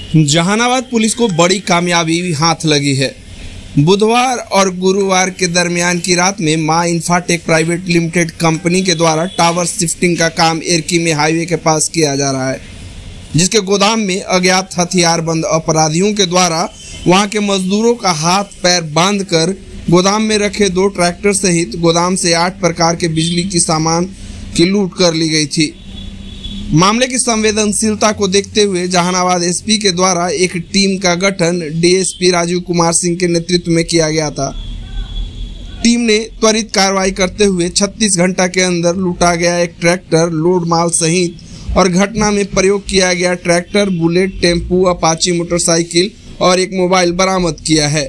Jehanabad police को बड़ी कामयाबी हाथ लगी है। बुधवार और गुरुवार के दरमियान की रात में मां इंफ्राटेक प्राइवेट लिमिटेड कंपनी के द्वारा टावर शिफ्टिंग का काम एरकी में हाईवे के पास किया जा रहा है, जिसके गोदाम में अज्ञात हथियारबंद अपराधियों के द्वारा वहां के मजदूरों का हाथ पैर बांधकर गोदाम में रखे 2 ट्रैक्टर सहित गोदाम से 8 प्रकार के बिजली की सामान की लूट कर ली गई थी। मामले की संवेदनशीलता को देखते हुए जहानाबाद एसपी के द्वारा एक टीम का गठन डीएसपी राजीव कुमार सिंह के नेतृत्व में किया गया था। टीम ने त्वरित कार्रवाई करते हुए 36 घंटा के अंदर लूटा गया एक ट्रैक्टर, लोड माल सहित और घटना में प्रयोग किया गया tractor, bullet, tempo, Apache motorcycle और एक मोबाइल बरामद किया है।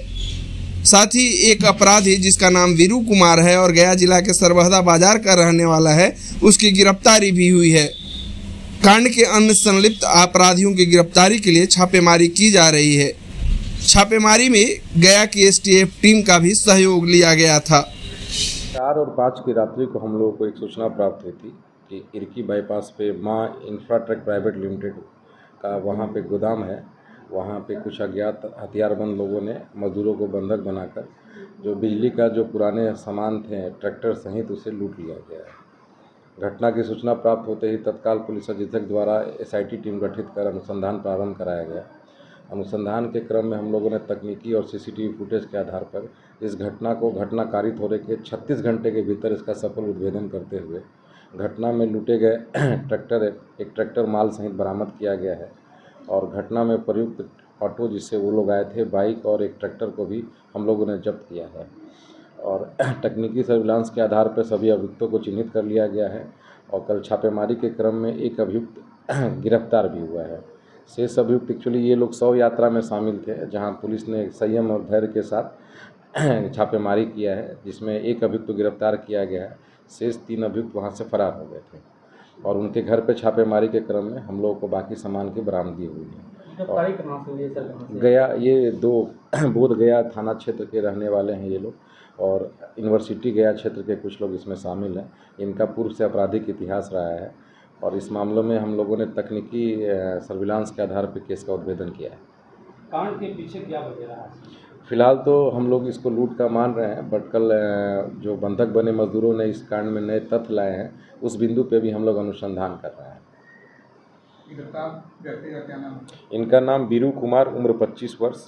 साथ ही एक अपराधी जिसका नाम वीरू कुमार है और गया जिला के सरबहदा बाजार का रहने वाला है, उसकी गिरफ्तारी भी हुई है। कांड के अन्य संलिप्त अपराधियों की गिरफ्तारी के लिए छापेमारी की जा रही है। छापेमारी में गया की एसटीएफ टीम का भी सहयोग लिया गया था। 4 और 5 की रात्रि को हम लोगों को एक सूचना प्राप्त हुई थी कि इरकी बाईपास पे मां इंफ्राटेक प्राइवेट लिमिटेड का वहां पे गोदाम है, वहां पे कुछ अज्ञात हथियारबंद लोगों ने मजदूरों को बंधक बनाकर जो बिजली का जो पुराने सामान थे, ट्रैक्टर सहित उसे लूट लिया गया है। घटना की सूचना प्राप्त होते ही तत्काल पुलिस अधीक्षक द्वारा एसआईटी टीम गठित कर अनुसंधान प्रारंभ कराया गया। अनुसंधान के क्रम में हम लोगों ने तकनीकी और सीसीटीवी फुटेज के आधार पर इस घटना को घटना कारित होने के 36 घंटे के भीतर इसका सफल उद्भेदन करते हुए घटना में लूटे गए एक ट्रैक्टर माल सहित बरामद किया गया है और घटना में प्रयुक्त ऑटो जिससे वो लोग आए थे, बाइक और एक ट्रैक्टर को भी हम लोगों ने जब्त किया है और तकनीकी सर्विलांस के आधार पर सभी अभियुक्तों को चिन्हित कर लिया गया है और कल छापेमारी के क्रम में एक अभियुक्त गिरफ्तार भी हुआ है। शेष अभियुक्त एक्चुअली ये लोग 100 यात्रा में शामिल थे, जहां पुलिस ने संयम और धैर्य के साथ छापेमारी किया है, जिसमें एक अभियुक्त को गिरफ्तार किया गया है। शेष 3 अभियुक्त वहां से फरार हो गए थे और उनके घर पर छापेमारी के क्रम में हम लोगों को बाकी सामान की बरामदगी हुई है। गया ये 2 बोध गया थाना क्षेत्र के रहने वाले हैं ये लोग और यूनिवर्सिटी गया क्षेत्र के कुछ लोग इसमें शामिल हैं। इनका पूर्व से आपराधिक इतिहास रहा है और इस मामले में हम लोगों ने तकनीकी सर्विलांस के आधार पर केस का उद्भेदन किया है। कांड के पीछे क्या वजह रहा है? फिलहाल तो हम लोग इसको लूट का मान रहे हैं, बट कल जो बंधक बने मजदूरों ने इस कांड में नए तथ्य लाए हैं, उस बिंदु पे भी हम लोग अनुसंधान कर रहे हैं। इनका नाम वीरू कुमार, उम्र 25 वर्ष,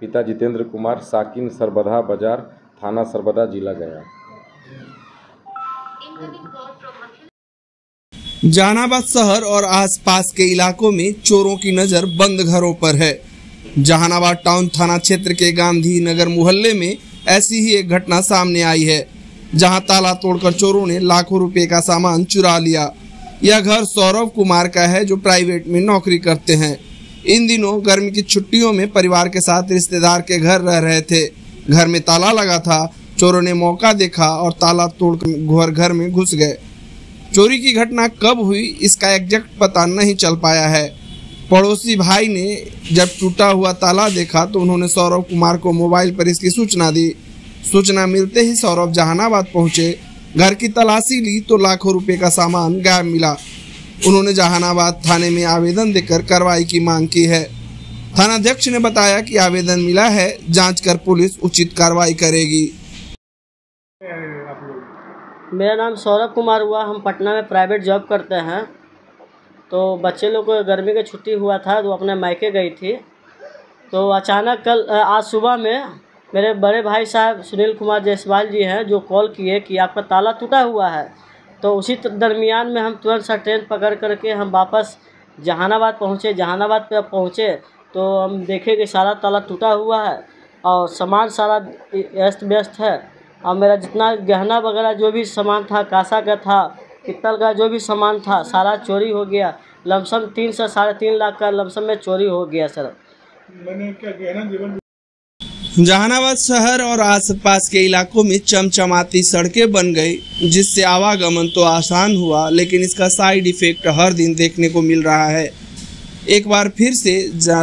पिता जितेंद्र कुमार, साकिन सरबधा बाजार, थाना सरबदा, जिला गया। जहानाबाद शहर और आसपास के इलाकों में चोरों की नजर बंद घरों पर है। जहानाबाद टाउन थाना क्षेत्र के गांधी नगर मोहल्ले में ऐसी ही एक घटना सामने आई है, जहां ताला तोड़कर चोरों ने लाखों रुपए का सामान चुरा लिया। यह घर सौरभ कुमार का है, जो प्राइवेट में नौकरी करते हैं। इन दिनों गर्मी की छुट्टियों में परिवार के साथ रिश्तेदार के घर रह रहे थे। घर में ताला लगा था। चोरों ने मौका देखा और ताला तोड़कर घर में घुस गए। चोरी की घटना कब हुई इसका एग्जैक्ट पता नहीं चल पाया है। पड़ोसी भाई ने जब टूटा हुआ ताला देखा तो उन्होंने सौरभ कुमार को मोबाइल पर इसकी सूचना दी। सूचना मिलते ही सौरभ जहानाबाद पहुंचे। घर की तलाशी ली तो लाखों रुपए का सामान गायब मिला। उन्होंने जहानाबाद थाने में आवेदन देकर कार्रवाई की मांग की है। थानाध्यक्ष ने बताया कि आवेदन मिला है, जांच कर पुलिस उचित कार्रवाई करेगी। मेरा नाम सौरभ कुमार हुआ। हम पटना में प्राइवेट जॉब करते हैं। तो बच्चे लोग को गर्मी की छुट्टी हुआ था तो अपने मायके गई थी। तो अचानक आज सुबह में मेरे बड़े भाई साहब सुनील कुमार जायसवाल जी हैं, जो कॉल किए कि आपका ताला टूटा हुआ है। तो उसी दरमियान में हम तुरंत सा ट्रेन पकड़ करके हम वापस जहानाबाद पहुँचे। जहानाबाद पे पहुँचे तो हम देखे कि सारा ताला टूटा हुआ है और सामान सारा अस्त व्यस्त है। और मेरा जितना गहना वगैरह जो भी सामान था, कांसा का था, पित्तल का जो भी सामान था, सारा चोरी हो गया। लमसम 3 से 3.5 लाख का लमसम में चोरी हो गया सर। मैंने क्या गहना जहानाबाद शहर और आसपास के इलाकों में चमचमाती सड़कें बन गई, जिससे आवागमन तो आसान हुआ, लेकिन इसका साइड इफेक्ट हर दिन देखने को मिल रहा है। एक बार फिर से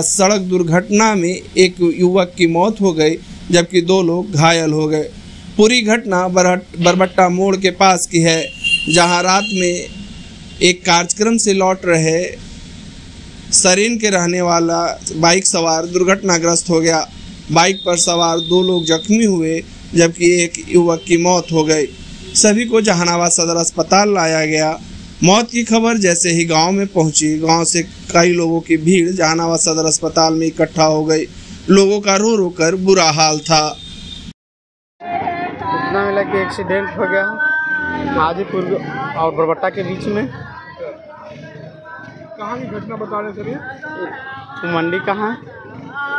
सड़क दुर्घटना में एक युवक की मौत हो गई, जबकि 2 लोग घायल हो गए। पूरी घटना बरबट्टा मोड़ के पास की है, जहां रात में एक कार्यक्रम से लौट रहे सरीन के रहने वाला बाइक सवार दुर्घटनाग्रस्त हो गया। बाइक पर सवार 2 लोग जख्मी हुए जबकि एक युवक की मौत हो गई। सभी को जहानाबाद सदर अस्पताल लाया गया। मौत की खबर जैसे ही गांव में पहुंची, गांव से कई लोगों की भीड़ जहानाबाद सदर अस्पताल में इकट्ठा हो गई। लोगों का रो रो कर बुरा हाल था। सूचना मिला कि एक्सीडेंट हो गया हाजीपुर और बरबट्टा के बीच में। कहाँ की घटना बता रहे सर ये? मंडी कहाँ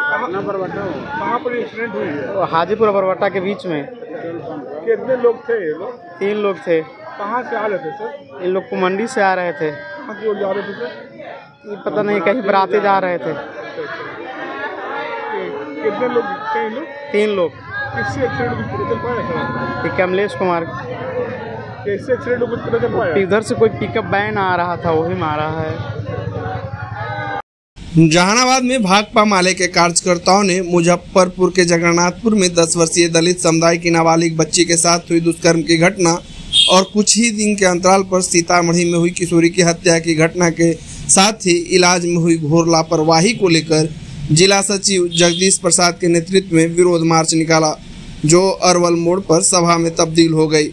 कहाँ पर एक्सीडेंट हुई है? हाजीपुर और बरबट्टा के बीच में। कितने लोग थे ये लोग? 3 लोग थे। कहाँ से आ रहे थे सर? इन लोग को मंडी से आ रहे थे। कहाँ की ओर जा रहे थे सर? ये पता नहीं कहीं बराते जा रहे थे। कितने लोग थे लोग? 3 लोग। किससे एक्सीडेंट हुआ पता चल पाया सर? ये कमलेश कुमार। कैसे एक्सीडेंट हुआ पता चल पाया? इधर से कोई पिकअप वैन आ रहा था, वही मारा है। जहानाबाद में भाकपा माले के कार्यकर्ताओं ने मुजफ्फरपुर के जगन्नाथपुर में 10 वर्षीय दलित समुदाय की नाबालिग बच्ची के साथ हुई दुष्कर्म की घटना और कुछ ही दिन के अंतराल पर सीतामढ़ी में हुई किशोरी की हत्या की घटना के साथ ही इलाज में हुई घोर लापरवाही को लेकर जिला सचिव जगदीश प्रसाद के नेतृत्व में विरोध मार्च निकाला, जो अरवल मोड़ पर सभा में तब्दील हो गई।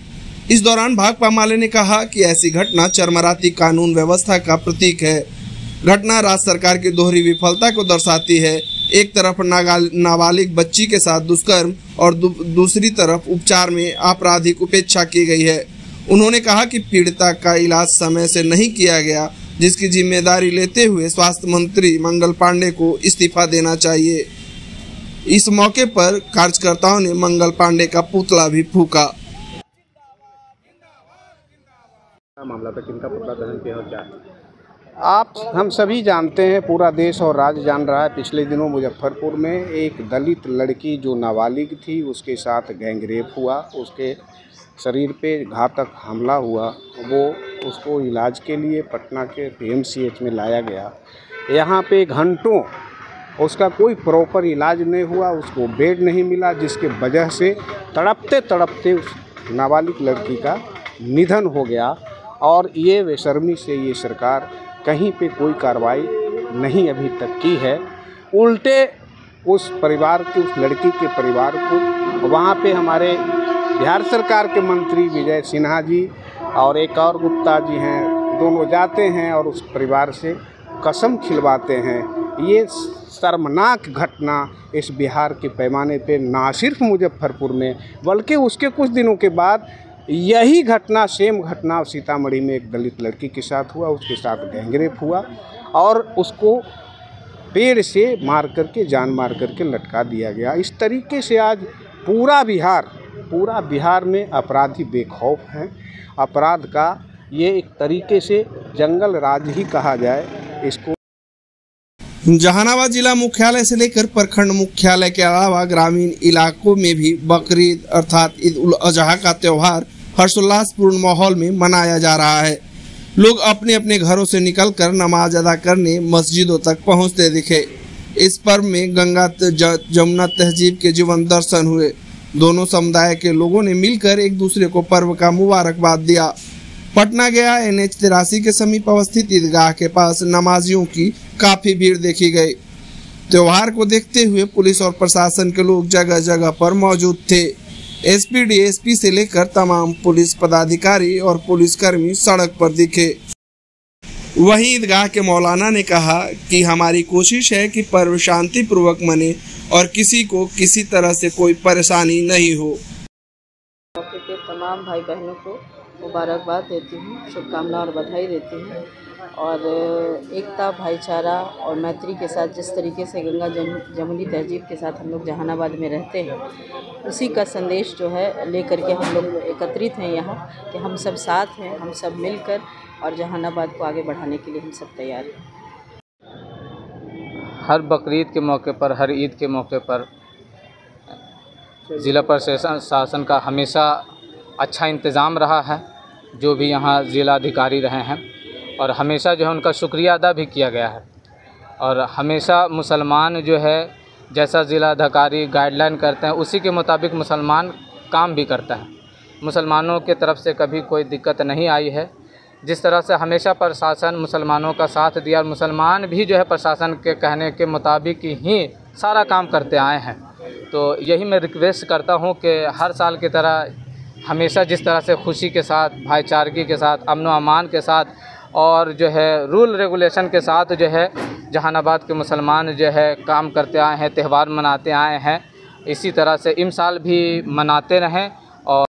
इस दौरान भाकपा माले ने कहा कि ऐसी घटना चरमराती कानून व्यवस्था का प्रतीक है। घटना राज्य सरकार की दोहरी विफलता को दर्शाती है। एक तरफ नाबालिग बच्ची के साथ दुष्कर्म और दूसरी तरफ उपचार में आपराधिक उपेक्षा की गई है। उन्होंने कहा कि पीड़िता का इलाज समय से नहीं किया गया, जिसकी जिम्मेदारी लेते हुए स्वास्थ्य मंत्री मंगल पांडे को इस्तीफा देना चाहिए। इस मौके पर कार्यकर्ताओं ने मंगल पांडे का पुतला भी फूंका। मामला था किनका पुतला दहन किया और क्या? आप हम सभी जानते हैं, पूरा देश और राज्य जान रहा है। पिछले दिनों मुजफ्फरपुर में एक दलित लड़की जो नाबालिग थी, उसके साथ गैंगरेप हुआ, उसके शरीर पे घातक हमला हुआ। वो उसको इलाज के लिए पटना के PMCH में लाया गया। यहाँ पे घंटों उसका कोई प्रॉपर इलाज नहीं हुआ, उसको बेड नहीं मिला, जिसके वजह से तड़पते तड़पते उस नाबालिग लड़की का निधन हो गया। और ये बेशर्मी से ये सरकार कहीं पे कोई कार्रवाई नहीं अभी तक की है। उल्टे उस परिवार के, उस लड़की के परिवार को, वहाँ पे हमारे बिहार सरकार के मंत्री विजय सिन्हा जी और एक और गुप्ता जी हैं, दोनों जाते हैं और उस परिवार से कसम खिलवाते हैं। ये शर्मनाक घटना इस बिहार के पैमाने पे ना सिर्फ मुजफ्फरपुर में, बल्कि उसके कुछ दिनों के बाद यही घटना, सेम घटना सीतामढ़ी में एक दलित लड़की के साथ हुआ। उसके साथ गैंगरेप हुआ और उसको पेड़ से मार करके, जान मार करके लटका दिया गया। इस तरीके से आज पूरा बिहार में अपराधी बेखौफ हैं। अपराध का ये एक तरीके से जंगल राज ही कहा जाए इसको। जहानाबाद जिला मुख्यालय से लेकर प्रखंड मुख्यालय के अलावा ग्रामीण इलाकों में भी बकरीद अर्थात ईद उल अजहा का त्योहार हर्षोल्लासपूर्ण माहौल में मनाया जा रहा है। लोग अपने अपने घरों से निकलकर नमाज अदा करने मस्जिदों तक पहुंचते दिखे। इस पर्व में गंगा जमुना तहजीब के जीवन दर्शन हुए। दोनों समुदाय के लोगों ने मिलकर एक दूसरे को पर्व का मुबारकबाद दिया। पटना गया NH 83 के समीप अवस्थित ईदगाह के पास नमाजियों की काफी भीड़ देखी गई। त्योहार को देखते हुए पुलिस और प्रशासन के लोग जगह जगह पर मौजूद थे। SP DSP से लेकर तमाम पुलिस पदाधिकारी और पुलिसकर्मी सड़क पर दिखे। वहीं ईदगाह के मौलाना ने कहा कि हमारी कोशिश है कि पर्व शांति पूर्वक मने और किसी को किसी तरह से कोई परेशानी नहीं हो। मौके के तमाम भाई बहनों को मुबारकबाद देती हूँ, शुभकामना और बधाई देती हूँ। और एकता, भाईचारा और मैत्री के साथ जिस तरीके से गंगा जमुनी तहजीब के साथ हम लोग जहानाबाद में रहते हैं, उसी का संदेश जो है लेकर के हम लोग एकत्रित हैं यहाँ कि हम सब साथ हैं, हम सब मिलकर और जहानाबाद को आगे बढ़ाने के लिए हम सब तैयार हैं। हर बकरीद के मौके पर, हर ईद के मौके पर ज़िला प्रशासन शासन का हमेशा अच्छा इंतज़ाम रहा है। जो भी यहाँ ज़िला अधिकारी रहे हैं और हमेशा जो है उनका शुक्रिया अदा भी किया गया है। और हमेशा मुसलमान जो है जैसा ज़िला अधिकारी गाइडलाइन करते हैं उसी के मुताबिक मुसलमान काम भी करता है। मुसलमानों के तरफ से कभी कोई दिक्कत नहीं आई है। जिस तरह से हमेशा प्रशासन मुसलमानों का साथ दिया और मुसलमान भी जो है प्रशासन के कहने के मुताबिक ही सारा काम करते आए हैं। तो यही मैं रिक्वेस्ट करता हूं कि हर साल की तरह हमेशा जिस तरह से खुशी के साथ, भाईचारगी के साथ, अमन व अमान के साथ और जो है रूल रेगुलेशन के साथ जो है जहानाबाद के मुसलमान जो है काम करते आए हैं, त्यौहार मनाते आए हैं, इसी तरह से इस साल भी मनाते रहें। और